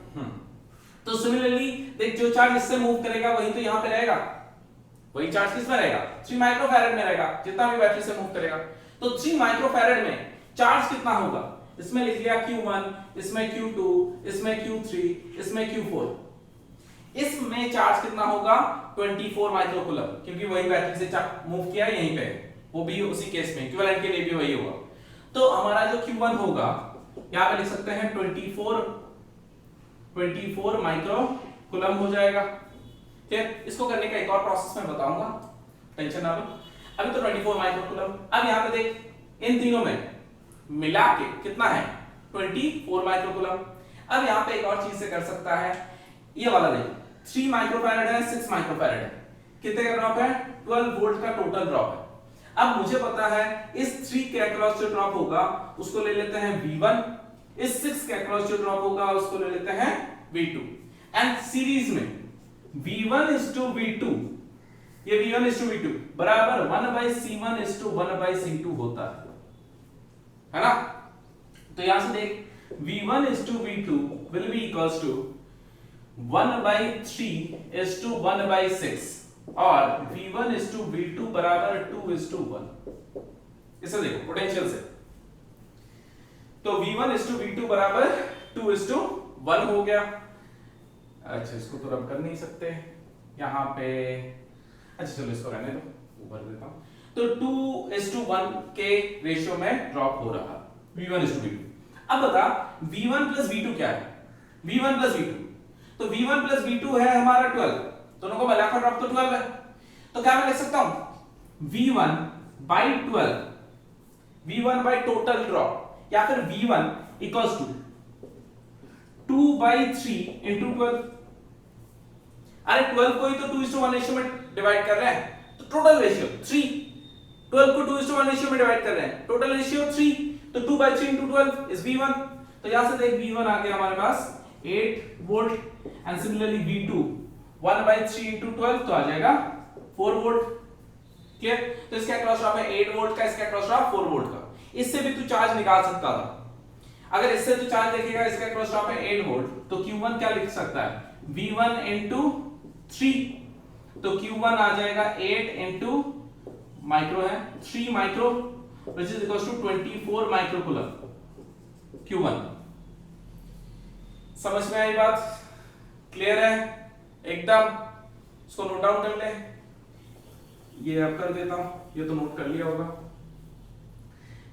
तो सिमिलरली देख, जो चार्ज इससे मूव करेगा वही तो यहाँ पे रहेगा, वही चार्ज किसमें रहेगा, 3 माइक्रोफैरड में रहेगा, जितना भी बैटरी से मूव करेगा। तो 3 माइक्रोफैरड में चार्ज कितना होगा, इसमें लिख लिया Q1, इसमें Q2, इसमें Q3, इसमें Q4। इसमें चार्ज कितना होगा 24 माइक्रोकूलम, क्योंकि वही बैटरी से मूव किया यहीं पे, वो भी उसी केस में इक्विवेलेंट के लिए भी वही होगा। तो हमारा जो Q1 होगा यहाँ पे लिख सकते हैं 24 माइक्रोकूलम हो जाएगा। ठीक है, इसको करने का एक और प्रोसेस मैं बताऊंगा, टेंशन ना लो। अभी तो 24 माइक्रोकूलम। अब यहाँ पे देख, इन तीनों में मिला के कितना है 24 माइक्रोकूलम। अब यहाँ पे एक और चीज से कर सकता है, ये वाला देख, 3 माइक्रोफैरड है, 6 माइक्रोफैरड है, कितने का ड्रॉप है, 12 वोल्ट का टोटल ड्रॉप है। अब मुझे पता है इस 3 के अक्रॉस जो ड्रॉप होगा उसको ले लेते हैं V1, इस 6 के अक्रॉस जो ड्रॉप होगा उसको ले लेते हैं V2, एंड सीरीज में V1:V2, ये V1:V2 बराबर 1/C1:1/C2 होता है ना। तो यहां से देख, V1:V2 will be equals to 1/3:1/6 और V1:V2 बराबर 2:1। इसे देखो पोटेंशियल से, तो V1:V2 बराबर 2:1 हो गया। अच्छा, इसको तो रब कर नहीं सकते यहाँ पे, अच्छा चलो इसको रहने दो, ऊपर देता हूं। तो 2:1 के रेशियो में ड्रॉप हो रहा V1:V2। अब बता V1 + V2 क्या है, V1 + V2, तो V1 + V2 है हमारा 12, दोनों को मिलाकर ड्रॉप तो 12 है। तो क्या मैं लिख सकता हूं V1/12, V1 by total drop, या फिर V1 = 2/3 × 12। अरे 12 को ही तो 2:1 रेशियो में डिवाइड कर रहे हैं, तो टोटल रेशियो 3, 12 को 2:1 रेशियो में डिवाइड कर रहे हैं, टोटल रेशियो 3, तो 2/3 × 12 इज V1। तो यहां से देख, V1 आ गया हमारे पास 8 वोल्ट, एंड सिमिलरली V2 1/3 × 12 तो आ जाएगा 4 वोल्ट। क्लियर? तो इसका क्रॉस ड्रॉप है 8 वोल्ट का, इसका क्रॉस ड्रॉप 4 वोल्ट का। इससे भी तू चार्ज निकाल सकता था, अगर इससे तू चार्ज देखेगा, इसका क्रॉस ड्रॉप है 8 वोल्ट, तो Q1 क्या लिख सकता है, V1 × 3, तो Q1 आ जाएगा 8 × माइक्रो है 3 micro, which is equals to 24 microcoulomb Q1। समझ में आई बात? क्लियर है एकदम? इसको नोट डाउन कर ले, ये अब कर देता हूं, ये तो नोट कर लिया होगा।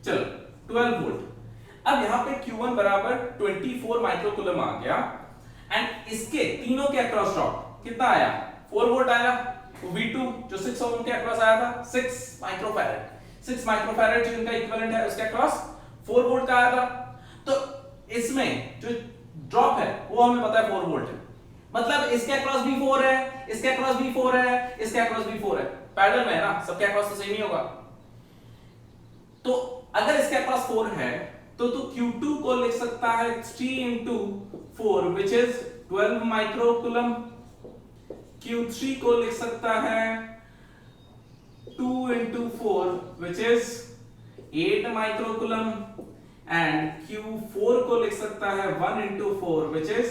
चलो 12 वोल्ट। अब यहां पे Q1 बराबर 24 माइक्रोकूलम आ गया, एंड इसके तीनों के अक्रॉस ड्रॉप कितना आया, 4 वोल्ट आया। V2 जो 6 ओम के अक्रॉस आया था 6 माइक्रोफैरड जो इनका इक्विवेलेंट है उसके अक्रॉस 4 वोल्ट का आया था। तो इसमें जो ड्रॉप है वो हमें पता है 4 वोल्ट है, मतलब इसके अक्रॉस भी 4 है, इसके अक्रॉस भी 4 है, इसके अक्रॉस भी 4 है, पैरेलल में है ना, सबके अक्रॉस तो सेम ही होगा। तो अगर इसके अक्रॉस 4 है तो तू Q2 को लिख सकता है 3 × 4 which is 12 माइक्रोकूलम, Q3 को लिख सकता है 2 × 4 which is 8 microcoulomb, and Q4 को लिख सकता है 1 × 4 which is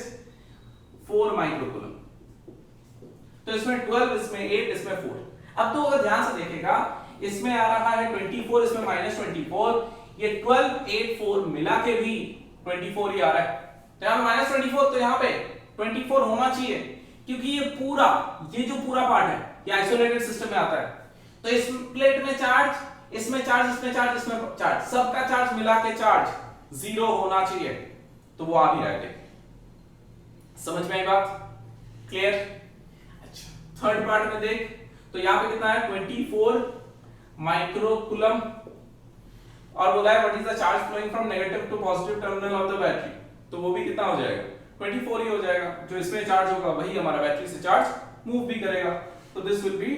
4 माइक्रोकूलम। तो इसमें 12, इसमें 8, इसमें 4। अब तो अगर ध्यान से देखेगा, इसमें आ रहा है 24, इसमें -24, ये 12, 8, 4 मिला के भी 24 ही आ रहा है। तो यहां पे -24, तो यहां पे 24 होना चाहिए, क्योंकि ये जो पूरा पार्ट है ये आइसोलेटेड सिस्टम में आता है। तो इस प्लेट में चार्ज, इसमें चार्ज, इसमें चार्ज, इसमें चार्ज, सबका चार्ज मिला के चार्ज 0 होना चाहिए, तो वो आ भी रहा है। समझ में आई बात? क्लियर? अच्छा, थर्ड पार्ट में देख, तो यहां पे कितना है 24 माइक्रोकूलम, और बोला है what is the charge flowing from negative to positive terminal of the battery, तो वो भी कितना हो जाएगा 24 ही हो जाएगा। जो इसमें चार्ज होगा वही हमारा बैटरी से चार्ज मूव भी करेगा, तो दिस विल बी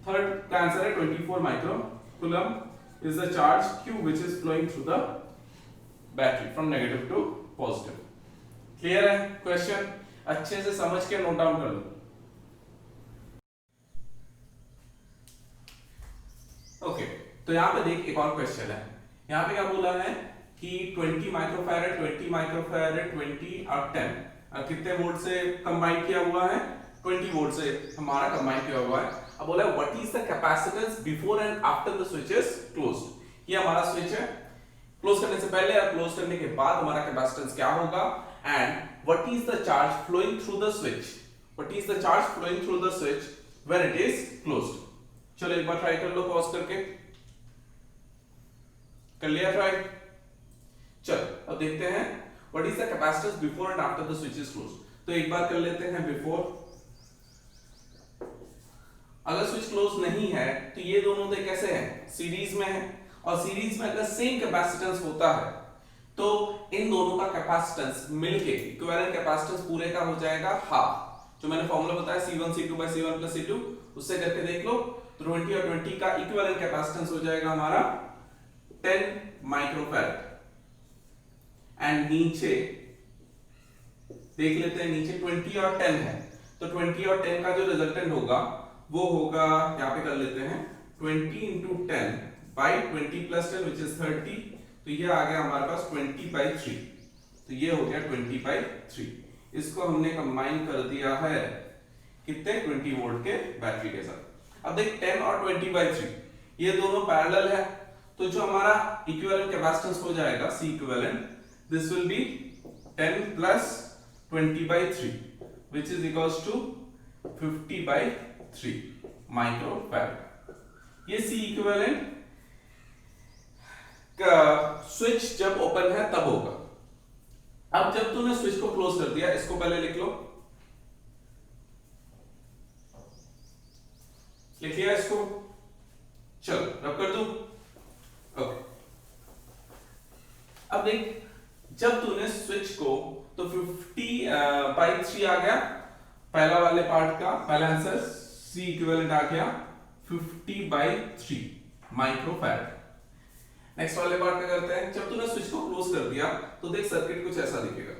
थर्ड का आंसर है 24 microcoulomb is the charge Q which is flowing through the battery from negative to positive। Clear है? क्वेश्चन अच्छे से समझ के नोट डाउन कर लो। ओके, तो यहां पे देख एक और क्वेश्चन है। यहां पे क्या बोला है कि 20 माइक्रोफैरेड 20 माइक्रोफैरेड 20 और 10 कितने वोल्ट से कंबाइन किया हुआ है? 20 वोल्ट से हमारा कंबाइन किया हुआ है। अब बोला है what is the capacitance before and after the switch is closed. ये हमारा स्विच है, क्लोज करने से पहले और क्लोज करने के बाद हमारा कैपेसिटेंस क्या होगा, and what is the charge flowing through the switch, what is the charge flowing through the switch when it is closed. चलो एक बार ट्राई कर लो पॉज करके, कर लिया ट्राई? चलो अब देखते हैं what is the capacitance before and after the switch is closed. तो एक बार कर लेते हैं बिफोर। अगर स्विच क्लोज नहीं है तो ये दोनों तो कैसे हैं, सीरीज में है, और सीरीज में अगर सेम कैपेसिटेंस होता है तो इन दोनों का कैपेसिटेंस मिलके इक्विवेलेंट कैपेसिटेंस पूरे का हो जाएगा हाफ। जो मैंने फॉर्मूला बताया C1C2/C1 + C2, उससे करके देख लो, तो 20 और 20 का इक्विवेलेंट कैपेसिटेंस हो जाएगा हमारा 10 माइक्रोफैराड। एंड नीचे देख लेते हैं, नीचे 20 और 10 है, तो 20 और 10 का जो रिजल्टेंट होगा वो होगा, यहां पे कर लेते हैं 20 × 10 by 20 + 10 which is 30, तो ये आ गया हमारे पास 20/3, तो ये हो गया 20/3। इसको हमने कंबाइन कर दिया है कितने 20 वोल्ट के बैटरी के साथ। अब देख 10 और 20/3 ये दोनों पैरेलल है, तो जो हमारा इक्विवेलेंट कैपेसिटेंस हो जाएगा C equivalent, this will be 10 + 20/3 which is equals to 50/3 microfarad. ये C इक्विवेलेंट का स्विच जब ओपन है तब होगा। अब जब तूने स्विच को क्लोज कर दिया, इसको पहले लिख लो, लिख लिया इसको, चलो रब कर दूं। ओके, अब देख जब तूने स्विच को, तो 50/3 आ गया पहला वाले पार्ट का, पहला आंसर C इक्विवेलेंट आ गया 50/3 माइक्रोफैराड। नेक्स्ट वाले पार्ट पे करते हैं। जब तूने स्विच को क्लोज कर दिया तो देख सर्किट कुछ ऐसा दिखेगा,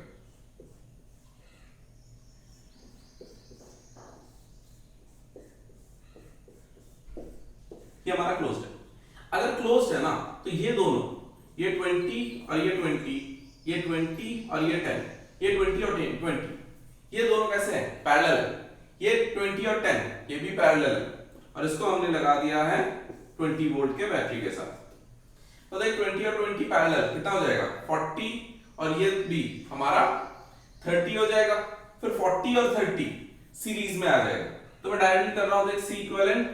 ये हमारा क्लोज्ड है। अगर क्लोज्ड है ना तो ये दोनों, ये 20 और ये 20, ये 20 और ये 10, ये 20 और 20, ये दोनों कैसे हैं, पैरेलल है। ये 20 और 10 ये भी पैरेलल है, और इसको हमने लगा दिया है 20 वोल्ट के बैटरी के साथ। तो देख 20 और 20 पैरेलल कितना हो जाएगा 40, और ये भी हमारा 30 हो जाएगा। फिर 40 और 30 सीरीज में आ जाएगा, तो मैं डायरेक्टली कर रहा हूं, देख C इक्विवेलेंट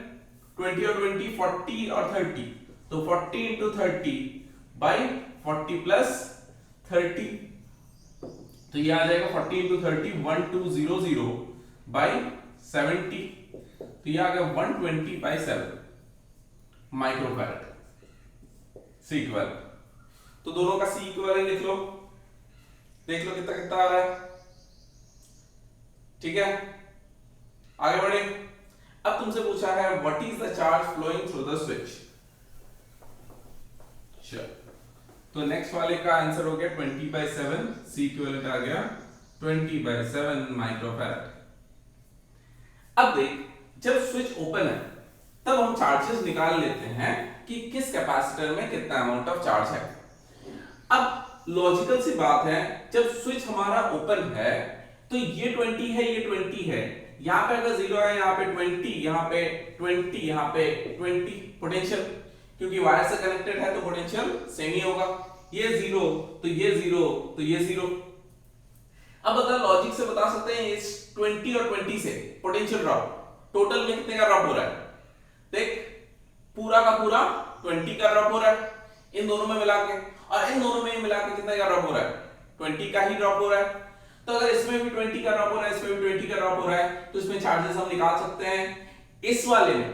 20 और 20 40 और 30, तो 40 × 30/40 + 30, तो ये आ जाएगा 40 × 30 1200/70, तो ये आ गया 120/7 माइक्रोफैराड C इक्विवेलेंट। तो दोनों का C इक्विवेलेंट लिख लो, देख लो कितना कितना आ रहा है। ठीक है, आगे बढ़े। अब तुमसे पूछा है what is the charge flowing through the switch. तो नेक्स्ट वाले का आंसर हो गया 20/7, C इक्विवेलेंट आ गया 20/7 माइक्रोफैराड। अब देख जब स्विच ओपन है तब हम चार्जेस निकाल लेते हैं कि किस कैपेसिटर में कितना अमाउंट ऑफ चार्ज है। अब लॉजिकल सी बात है, जब स्विच हमारा ओपन है तो ये 20 है, ये 20 है, यहां पे अगर 0 है, यहां पे 20, यहां पे 20, यहां पे 20, पोटेंशियल क्योंकि वायर से कनेक्टेड है तो पोटेंशियल सेम ही होगा। ये 0 तो ये 0 तो ये 0। अब अगर लॉजिक से बता सकते हैं इस 20 और 20 से पोटेंशियल ड्रॉप टोटल में कितने का ड्रॉप हो रहा है। देख पूरा का पूरा 20 का ड्रॉप हो रहा है इन दोनों में मिला के, और इन दोनों में मिला के कितने का ड्रॉप हो रहा है, 20 का ही ड्रॉप हो रहा है। तो अगर इसमें भी 20 का ड्रॉप हो रहा है, इसमें भी 20 का ड्रॉप हो रहा है, तो इसमें चार्जेस हम निकाल सकते हैं। इस वाले में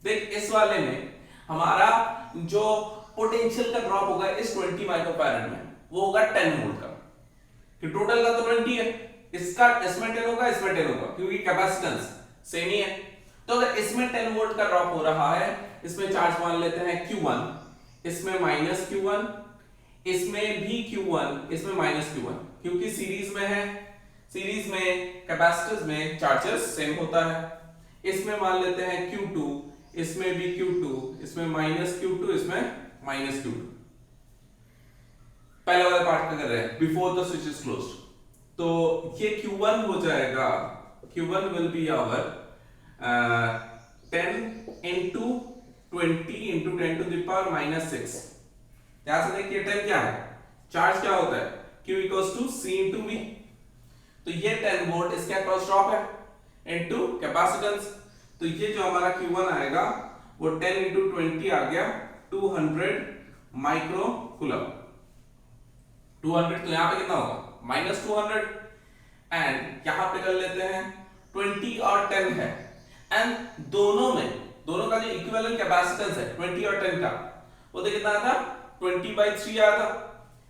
देख, इस वाले में हमारा जो पोटेंशियल का ड्रॉप होगा इस 20 माइक्रोफैराड में वो होगा 10 वोल्ट का, कि टोटल का तो 20 है, इसका इसमें 10 होगा, इसमें 10 होगा, क्योंकि कैपेसिटेंस सेम ही है। तो अगर इसमें 10 वोल्ट का ड्रॉप हो रहा है, इसमें चार्ज मान लेते हैं Q1, इसमें माइनस Q1, इसमें भी Q1, इसमें माइनस Q1, क्योंकि सीरीज में है, सीरीज में कैपेसिटर्स में चार्जेस सेम होता है। इसमें मान लेते हैं Q2, इसमें भी Q2, इसमें माइनस Q2, इसमें माइनस Q2। पहले वाले पार्ट का कर रहे हैं before the switch is closed, तो ये Q1 हो जाएगा, Q1 will be our 10 into 20 into 10 to the power minus 6। ध्यान से देखिए 10 क्या है, चार्ज क्या होता है, Q equals to C into V। तो ये 10 वोल्ट इसके अक्रॉस ड्रॉप है इनटू कैपेसिटेंस, तो ये जो हमारा Q1 आएगा वो 10 into 20 आ गया 200 माइक्रो कूलम। 200 तो यहां पे कितना होगा माइनस 200, एंड यहां पे कर लेते हैं 20 और 10 है, एंड दोनों का जो इक्विवेलेंट कैपेसिटेंस है 20 और 10 का, वो तो कितना था 20/3 आया था।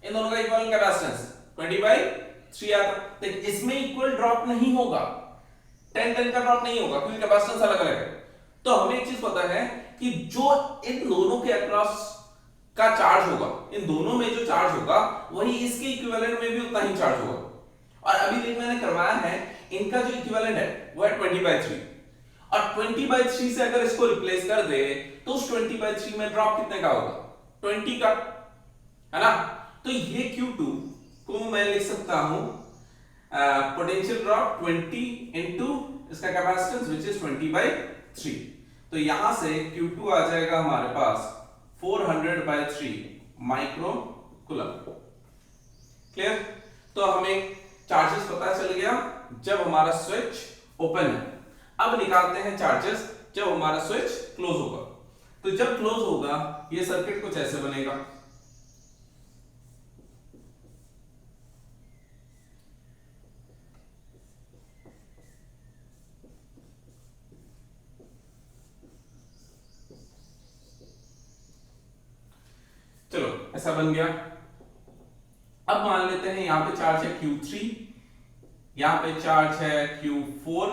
इन दोनों का इक्विवेलेंट कैपेसिटेंस 20/3 आया था। तो इसमें इक्वल ड्रॉप नहीं होगा, 10 का ड्रॉप नहीं होगा, क्योंकि कैपेसिटेंस अलग अलग है। तो हमें एक चीज पता है कि जो इन दोनों के अक्रॉस का चार्ज होगा, इन दोनों में जो चार्ज होगा वही इसके इक्विवेलेंट में भी उतना ही चार्ज होगा। और अभी देख मैंने करवाया है, इनका जो इक्विवेलेंट है वो है 20/3, और 20/3 से अगर इसको रिप्लेस कर दे तो उस 20/3 में ड्रॉप कितने का होगा 20 का, है ना। तो ये Q2 को मैं लिख सकता हूं पोटेंशियल ड्रॉप 20 इनटू इसका कैपेसिटेंस विच इज 20/3। तो यहां से Q2 आ जाएगा हमारे पास 400/3 माइक्रो कूलम। क्लियर। तो हमें चार्जेस पता चल गया जब हमारा स्विच ओपन है। अब निकालते हैं चार्जेस जब हमारा स्विच क्लोज होगा। तो जब क्लोज होगा ये सर्किट कुछ ऐसे बनेगा। चलो ऐसा बन गया। अब मान लेते हैं यहां पे चार्ज है Q3, यहां पे चार्ज है Q4,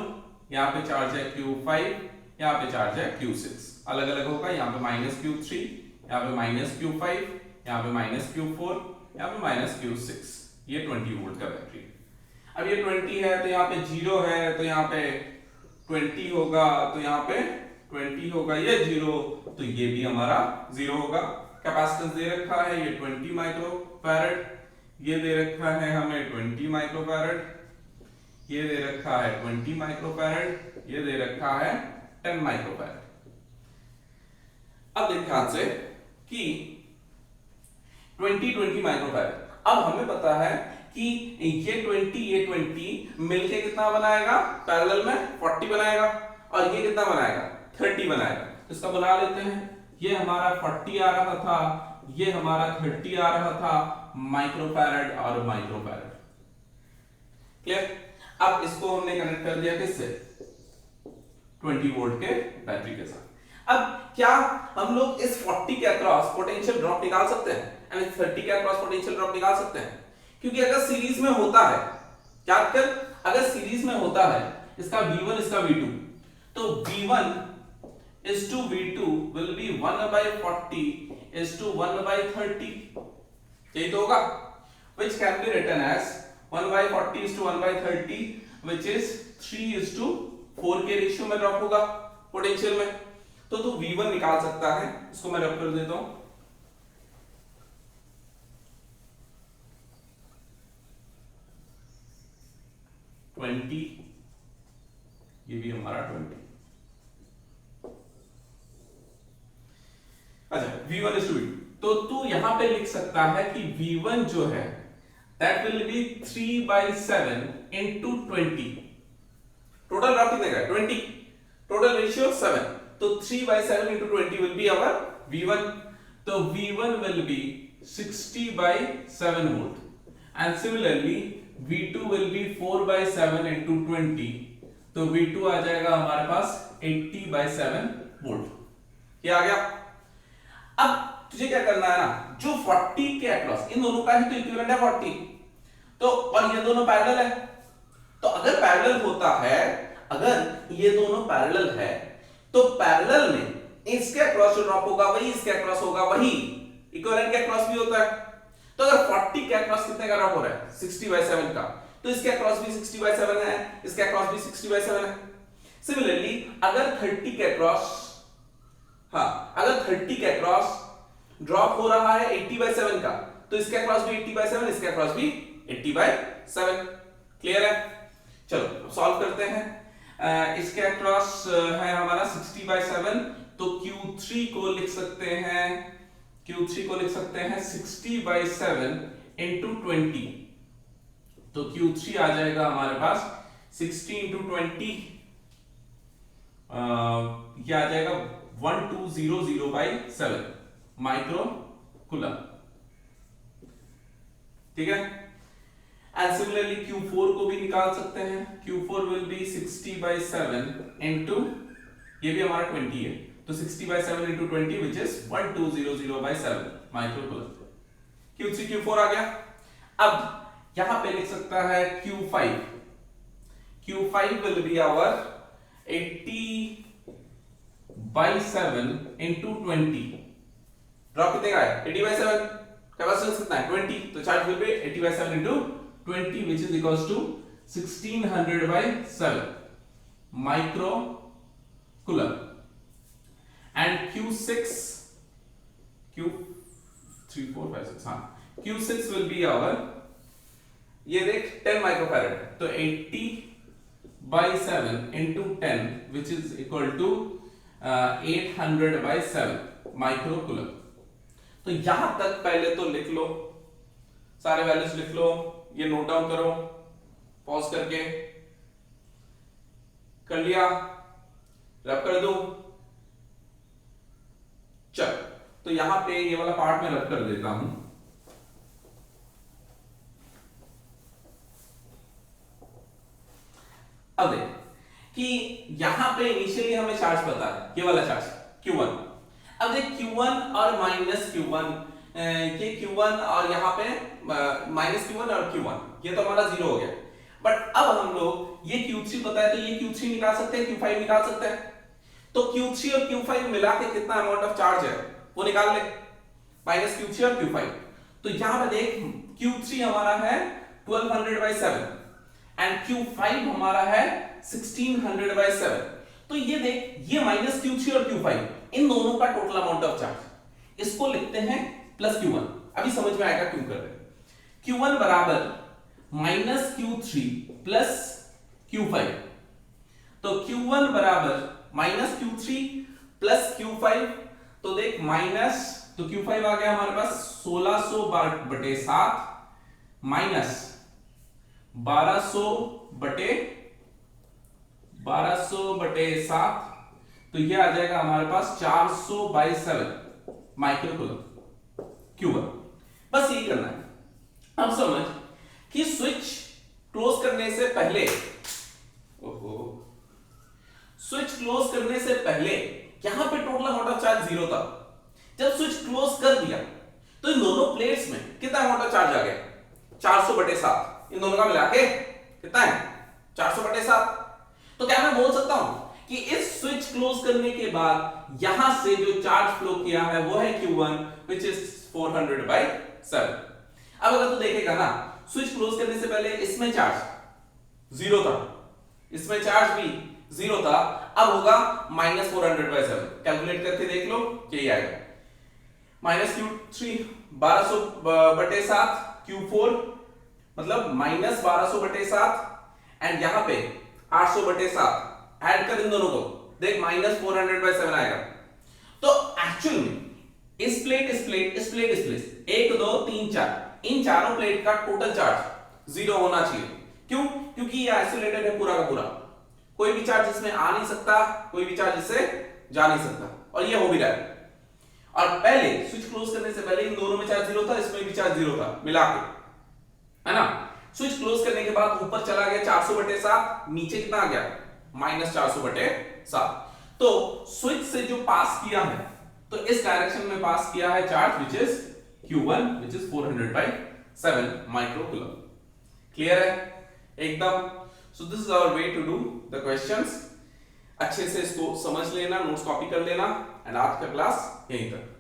यहां पे चार्ज है Q5, यहां पे चार्ज है Q6। अलग अलग होगा, यहां पे माइनस Q3, यहां पे माइनस Q5, यहां पे माइनस Q4, यहां पे माइनस Q6। ये 20 वोल्ट का बैटरी। अब ये 20 है तो यहां पे 0 है, तो यहां पे 20 होगा, तो यहां पे 20 होगा, ये 0 तो ये भी हमारा 0 होगा। कैपेसिटेंस दे रखा है ये 20 माइक्रोफैरड, ये दे रखा है हमें 20 माइक्रोफैरड, ये दे रखा है 20 माइक्रोफैरड, ये दे रखा है 10 माइक्रोफैरड। अब देख ध्यान से कि 20 माइक्रोफैरड, अब हमें पता है कि ये 20 मिलके कितना बनाएगा, पैरेलल में 40 बनाएगा, और ये कितना बनाएगा 30 बनाएगा। इसका बना लेते हैं। ये हमारा 40 आ रहा था, ये हमारा 30 आ रहा था, माइक्रोफैरड और माइक्रोफैरड। क्लियर। अब इसको हमने कनेक्ट कर दिया किससे, 20 वोल्ट के बैटरी के साथ। अब क्या हम लोग इस 40 के अक्रॉस पोटेंशियल ड्रॉप निकाल सकते हैं, यानी 30 के अक्रॉस पोटेंशियल ड्रॉप निकाल सकते हैं? क्योंकि अगर सीरीज में होता है, क्या कर, अगर सीरीज में होता है इसका V1 इसका V2, तो V1 is to V2 will be 1/40 is to 1/30, यही तो होगा, which can be written as 1/40 is to 1/30, which is 3 is to 4 के रेशियो में ड्रॉप होगा पोटेंशियल में। तो तू V1 निकाल सकता है, इसको मैं रफ कर देता हूं। ये भी हमारा 20। अच्छा V1 is to V2, तो तू यहां पे लिख सकता है कि V1 जो है that will be 3/7 into 20. Total drop कितने का 20, टोटल रेशियो 7, तो 3/7 into 20 will be our V1. तो V1 will be 60/7 volt, and similarly V2 will be 4/7 into 20, तो V2 आ जाएगा हमारे पास 80/7 वोल्ट। क्या आ गया? अब तुझे क्या करना है ना, जो 40 के अक्रॉस, इन दोनों का ही तो इक्विवेलेंट है 40, तो और ये दोनों पैरेलल है, तो अगर पैरेलल होता है, अगर ये दोनों पैरेलल है, तो पैरेलल में इसके अक्रॉस जो ड्रॉप होगा वही इसके अक्रॉस होगा, वही इक्विवेलेंट के अक्रॉस भी होता है। तो अगर 40 के अक्रॉस कितने का ड्रॉप हो रहा है 60/7 का, तो इसके अक्रॉस भी 60/7 है, इसके अक्रॉस भी 60/7 है। सिमिलरली अगर 30 के अक्रॉस, अगर 30 के अक्रॉस ड्रॉप हो रहा है 80/7 का, तो इसके अक्रॉस भी 80/7, इसके अक्रॉस भी 80/7। क्लियर है? चलो सॉल्व करते हैं। इसके अक्रॉस है हमारा 60/7, तो Q3 को लिख सकते हैं, Q3 को लिख सकते हैं 60/7 into 20, तो Q3 आ जाएगा हमारे पास 60 into 20, ये आ जाएगा 1200/7 माइक्रो कूलम। ठीक है? एंड सिमिलरली Q4 को भी निकाल सकते हैं, Q4 विल बी 60/7 into, ये भी हमारा 20 है, तो 60/7 into 20 which is 1200/7 micro coulomb. Q3 Q4 आ गया। अब यहां पे लिख सकता है Q5, Q5 will be our 80/7 into 20, drop कितने का है 80/7, कैपेसिटेंस कितना है 20, तो charge will be 80/7 into 20 which is equals to 1600/7 micro coulomb. And Q6, Q3 4 5 6, Q6 will be our, ये देख 10 माइक्रोफैरड, तो 80/7 into 10 which is equal to 800/7 micro coulomb. तो यहां तक पहले तो लिख लो, सारे वैल्यूज लिख लो, ये नोट डाउन करो पॉज करके। कर लिया? रब कर दो। चल, तो यहां पे ये वाला पार्ट में रब कर देता हूं। अब देख कि यहां पे इनिशियली हमें चार्ज पता है, ये वाला चार्ज Q1। अब देख Q1 और माइनस Q1, ये Q1 और यहाँ पे माइनस Q1 और Q1, ये तो हमारा 0 हो गया। बट अब हम लोग ये Q3 पता है, तो ये Q3 निकाल सकते हैं, Q5 निकाल सकते हैं। तो Q3 और Q5 मिला के कितना अमाउंट ऑफ चार्ज है वो निकाल ले, माइनस Q3 और Q5। तो यहां पे देख Q3 हमारा है 1200/7 एंड Q5 हमारा है 1600/7। तो ये देख, ये माइनस Q3 और Q5, इन दोनों का टोटल अमाउंट ऑफ चार्ज, इसको लिखते हैं प्लस Q1। अभी समझ में आएगा क्यों कर रहे हैं। Q1 बराबर माइनस Q3 प्लस Q5, तो Q1 बराबर माइनस Q3 प्लस Q5, तो देख माइनस, तो Q5 आ गया हमारे पास 1600/7 माइनस 1200/7, तो ये आ जाएगा हमारे पास 400/7 माइक्रो कूलम Q1। बस यही करना है। अब समझ कि स्विच क्लोज करने से पहले, स्विच क्लोज करने से पहले यहां पे टोटल अमाउंट ऑफ चार्ज 0 था। जब स्विच क्लोज कर दिया तो इन दोनों प्लेट्स में कितना अमाउंट ऑफ चार्ज आ गया 400/7, इन दोनों का मिला के कितना है 400/7। तो क्या मैं बोल सकता हूं कि इस स्विच क्लोज करने के बाद यहां से जो चार्ज फ्लो किया है वो है Q1 which is 400/7। अब अगर तू देखेगा ना, स्विच क्लोज करने से पहले इसमें चार्ज 0 था, इसमें चार्ज भी 0 था, अब होगा माइनस 400/7। कैलकुलेट करके देख लो, यही आएगा माइनस Q3 1200/7, Q4 मतलब माइनस 1200/7 एंड यहां पे 800/7 ऐड कर इन दोनों को, देख माइनस 400/7 आएगा। तो एक्चुअल में इस प्लेट, इस प्लेट, इस प्लेट, इस प्लेट 1 2 3 4 इन चारों प्लेट का टोटल चार्ज 0 होना चाहिए। क्यों? क्योंकि ये आइसोलेटेड है पूरा का पूरा, कोई भी चार्ज इसमें आ नहीं सकता, कोई भी चार्ज इससे जा नहीं सकता, और ये हो भी रहा है। और पहले स्विच क्लोज करने से पहले इन दोनों में चार्ज 0 था, इसमें भी चार्ज 0 था मिला के, है ना। स्विच क्लोज करने के बाद ऊपर चला गया 400/7, नीचे कितना आ गया -400/7। तो स्विच से जो पास किया है, तो इस डायरेक्शन में पास किया है charge which is Q1 which is 400/7 microcoulomb. Clear है एकदम? So this is our way to do the questions. अच्छे से इसको समझ लेना, नोट्स कॉपी कर लेना, एंड आज का क्लास यहीं तक।